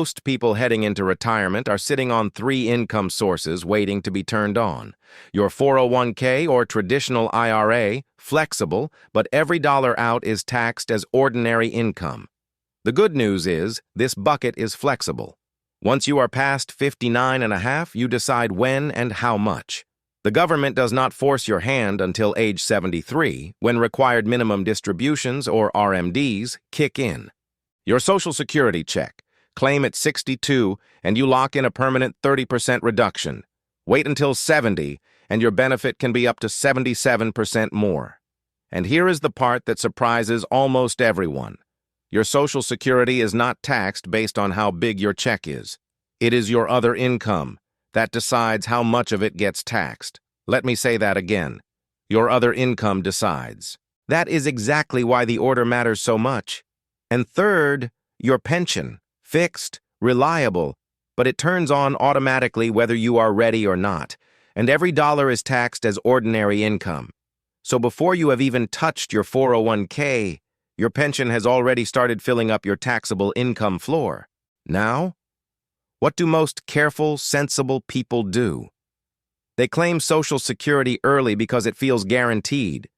Most people heading into retirement are sitting on 3 income sources waiting to be turned on. Your 401k or traditional IRA, flexible, but every dollar out is taxed as ordinary income. The good news is, this bucket is flexible. Once you are past 59 and a half, you decide when and how much. The government does not force your hand until age 73, when required minimum distributions, or RMDs, kick in. Your Social Security check. Claim at 62, and you lock in a permanent 30% reduction. Wait until 70, and your benefit can be up to 77% more. And here is the part that surprises almost everyone. Your Social Security is not taxed based on how big your check is. It is your other income that decides how much of it gets taxed. Let me say that again. Your other income decides. That is exactly why the order matters so much. And third, your pension. Fixed, reliable, but it turns on automatically whether you are ready or not, and every dollar is taxed as ordinary income. So before you have even touched your 401k, your pension has already started filling up your taxable income floor. Now, what do most careful, sensible people do? They claim Social Security early because it feels guaranteed.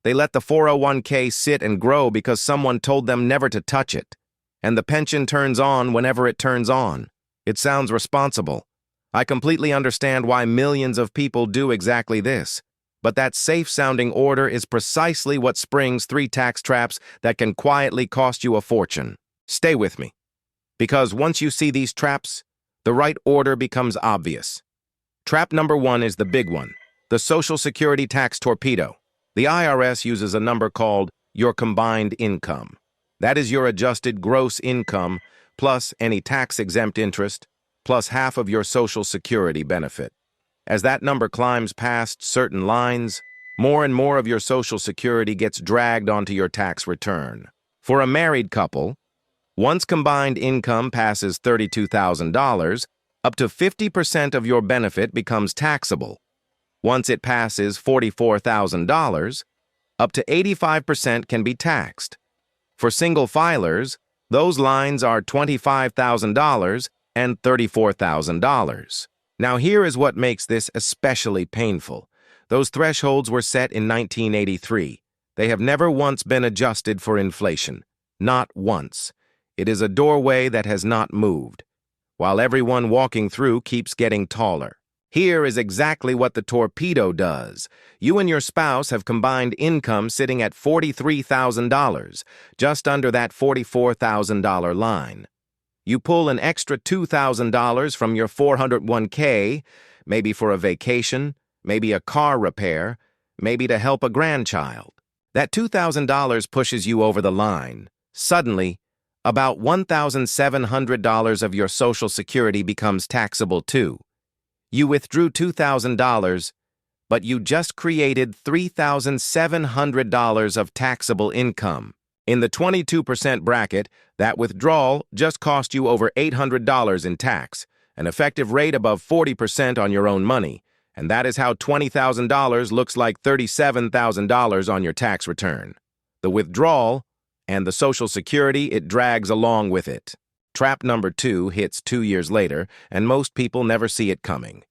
They let the 401k sit and grow because someone told them never to touch it. And the pension turns on whenever it turns on. It sounds responsible. I completely understand why millions of people do exactly this. But that safe-sounding order is precisely what springs 3 tax traps that can quietly cost you a fortune. Stay with me. Because once you see these traps, the right order becomes obvious. Trap number 1 is the big one, the Social Security tax torpedo. The IRS uses a number called your combined income. That is your adjusted gross income, plus any tax-exempt interest, plus half of your Social Security benefit. As that number climbs past certain lines, more and more of your Social Security gets dragged onto your tax return. For a married couple, once combined income passes $32,000, up to 50% of your benefit becomes taxable. Once it passes $44,000, up to 85% can be taxed. For single filers, those lines are $25,000 and $34,000. Now here is what makes this especially painful. Those thresholds were set in 1983. They have never once been adjusted for inflation. Not once. It is a doorway that has not moved, while everyone walking through keeps getting taller. Here is exactly what the torpedo does. You and your spouse have combined income sitting at $43,000, just under that $44,000 line. You pull an extra $2,000 from your 401k, maybe for a vacation, maybe a car repair, maybe to help a grandchild. That $2,000 pushes you over the line. Suddenly, about $1,700 of your Social Security becomes taxable too. You withdrew $2,000, but you just created $3,700 of taxable income. In the 22% bracket, that withdrawal just cost you over $800 in tax, an effective rate above 40% on your own money, and that is how $20,000 looks like $37,000 on your tax return. The withdrawal and the Social Security it drags along with it. Trap number 2 hits 2 years later, and most people never see it coming.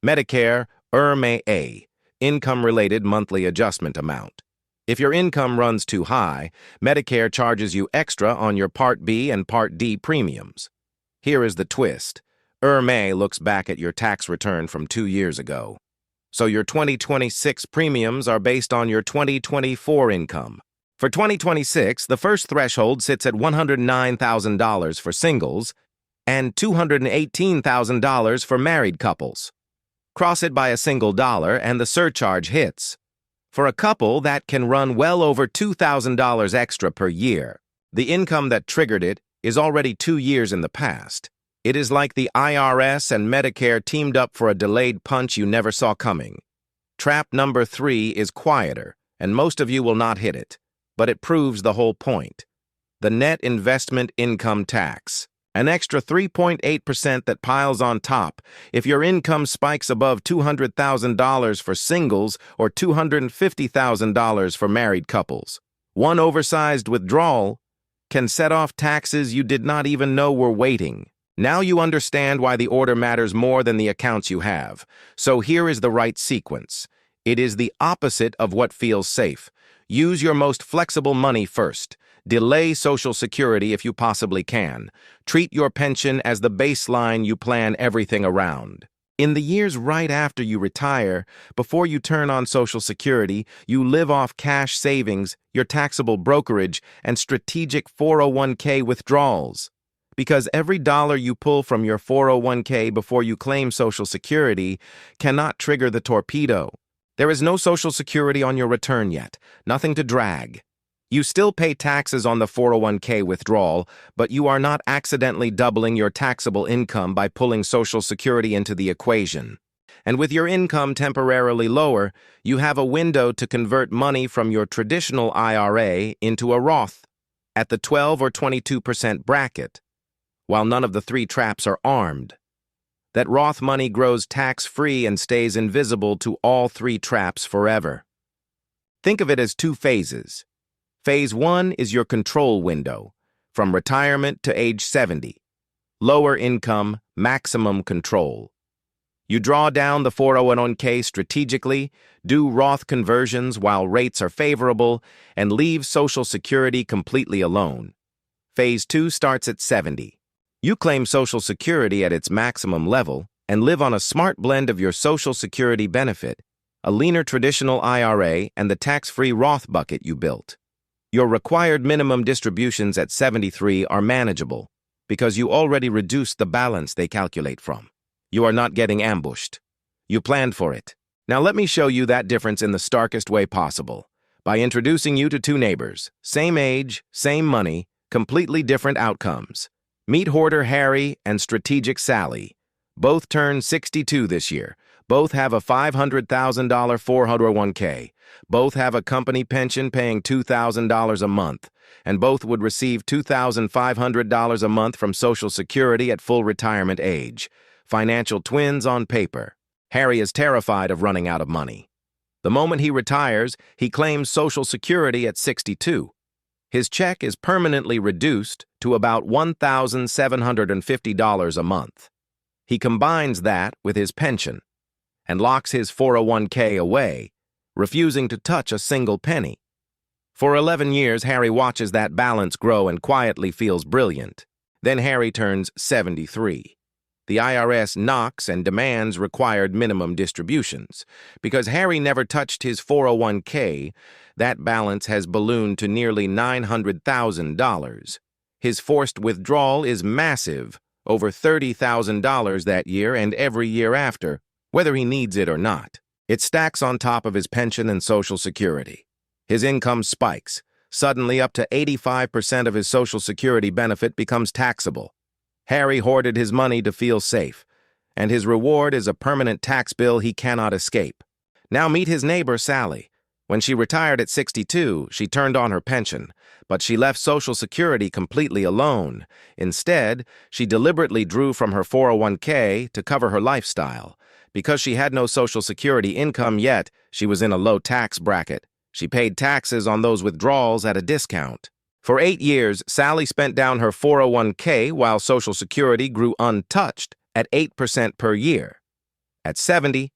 Medicare, IRMAA, Income-Related Monthly Adjustment Amount. If your income runs too high, Medicare charges you extra on your Part B and Part D premiums. Here is the twist. IRMAA looks back at your tax return from 2 years ago. So your 2026 premiums are based on your 2024 income. For 2026, the first threshold sits at $109,000 for singles and $218,000 for married couples. Cross it by a single dollar and the surcharge hits. For a couple, that can run well over $2,000 extra per year. The income that triggered it is already 2 years in the past. It is like the IRS and Medicare teamed up for a delayed punch you never saw coming. Trap number 3 is quieter, and most of you will not hit it. But it proves the whole point. The net investment income tax. An extra 3.8% that piles on top if your income spikes above $200,000 for singles or $250,000 for married couples. One oversized withdrawal can set off taxes you did not even know were waiting. Now you understand why the order matters more than the accounts you have. So here is the right sequence. It is the opposite of what feels safe. Use your most flexible money first. Delay Social Security if you possibly can. Treat your pension as the baseline you plan everything around. In the years right after you retire, before you turn on Social Security, you live off cash savings, your taxable brokerage, and strategic 401k withdrawals. Because every dollar you pull from your 401k before you claim Social Security cannot trigger the torpedo. There is no Social Security on your return yet, nothing to drag. You still pay taxes on the 401k withdrawal, but you are not accidentally doubling your taxable income by pulling Social Security into the equation. And with your income temporarily lower, you have a window to convert money from your traditional IRA into a Roth at the 12 or 22% bracket, while none of the three traps are armed. That Roth money grows tax-free and stays invisible to all three traps forever. Think of it as two phases. Phase 1 is your control window, from retirement to age 70. Lower income, maximum control. You draw down the 401k strategically, do Roth conversions while rates are favorable, and leave Social Security completely alone. Phase 2 starts at 70. You claim Social Security at its maximum level and live on a smart blend of your Social Security benefit, a leaner traditional IRA, and the tax-free Roth bucket you built. Your required minimum distributions at 73 are manageable because you already reduced the balance they calculate from. You are not getting ambushed. You planned for it. Now let me show you that difference in the starkest way possible by introducing you to two neighbors, same age, same money, completely different outcomes. Meet Hoarder Harry and Strategic Sally. Both turned 62 this year. Both have a $500,000 401k. Both have a company pension paying $2,000 a month. And both would receive $2,500 a month from Social Security at full retirement age. Financial twins on paper. Harry is terrified of running out of money. The moment he retires, he claims Social Security at 62. His check is permanently reduced to about $1,750 a month. He combines that with his pension and locks his 401k away, refusing to touch a single penny. For 11 years, Harry watches that balance grow and quietly feels brilliant. Then Harry turns 73. The IRS knocks and demands required minimum distributions. Because Harry never touched his 401k, that balance has ballooned to nearly $900,000. His forced withdrawal is massive, over $30,000 that year and every year after, whether he needs it or not. It stacks on top of his pension and Social Security. His income spikes. Suddenly, up to 85% of his Social Security benefit becomes taxable. Harry hoarded his money to feel safe, and his reward is a permanent tax bill he cannot escape. Now meet his neighbor, Sally. When she retired at 62, she turned on her pension, but she left Social Security completely alone. Instead, she deliberately drew from her 401k to cover her lifestyle. Because she had no Social Security income yet, she was in a low tax bracket. She paid taxes on those withdrawals at a discount. For 8 years, Sally spent down her 401k while Social Security grew untouched at 8% per year. At 70,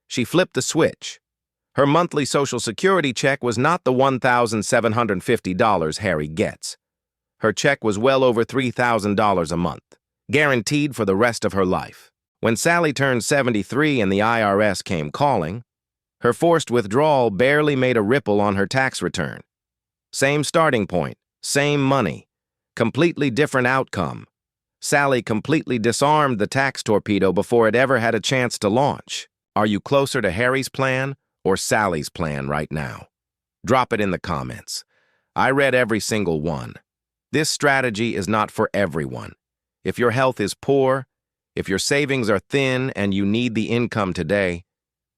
she flipped the switch. Her monthly Social Security check was not the $1,750 Harry gets. Her check was well over $3,000 a month, guaranteed for the rest of her life. When Sally turned 73 and the IRS came calling, her forced withdrawal barely made a ripple on her tax return. Same starting point, same money, completely different outcome. Sally completely disarmed the tax torpedo before it ever had a chance to launch. Are you closer to Harry's plan or Sally's plan right now? Drop it in the comments. I read every single one. This strategy is not for everyone. If your health is poor, if your savings are thin and you need the income today,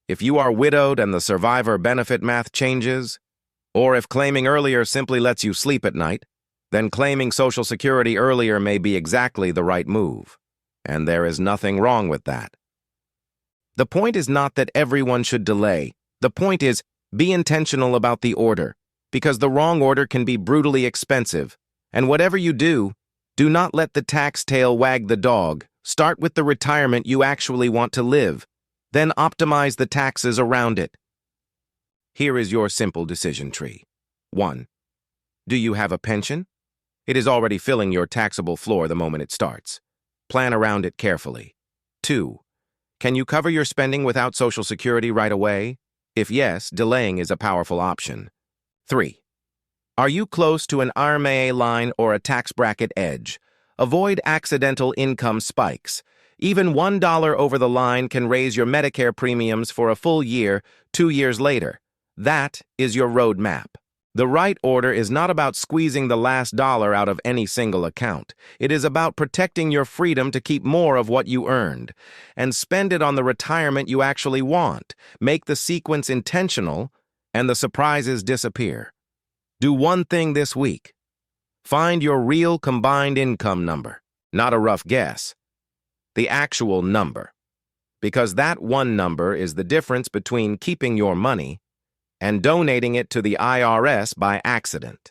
if you are widowed and the survivor benefit math changes, or if claiming earlier simply lets you sleep at night, then claiming Social Security earlier may be exactly the right move. And there is nothing wrong with that. The point is not that everyone should delay. The point is, be intentional about the order, because the wrong order can be brutally expensive. And whatever you do, Do not let the tax tail wag the dog. Start with the retirement you actually want to live, then optimize the taxes around it. Here is your simple decision tree. 1. Do you have a pension? It is already filling your taxable floor the moment it starts. Plan around it carefully. 2. Can you cover your spending without Social Security right away? If yes, delaying is a powerful option. 3. Are you close to an IRMAA line or a tax bracket edge? Avoid accidental income spikes. Even $1 over the line can raise your Medicare premiums for a full year, 2 years later. That is your roadmap. The right order is not about squeezing the last dollar out of any single account. It is about protecting your freedom to keep more of what you earned and spend it on the retirement you actually want. Make the sequence intentional, and the surprises disappear. Do one thing this week. Find your real combined income number, not a rough guess. The actual number. Because that one number is the difference between keeping your money and donating it to the IRS by accident.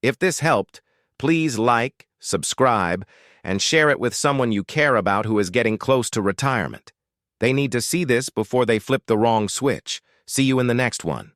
If this helped, please like, subscribe, and share it with someone you care about who is getting close to retirement. They need to see this before they flip the wrong switch. See you in the next one.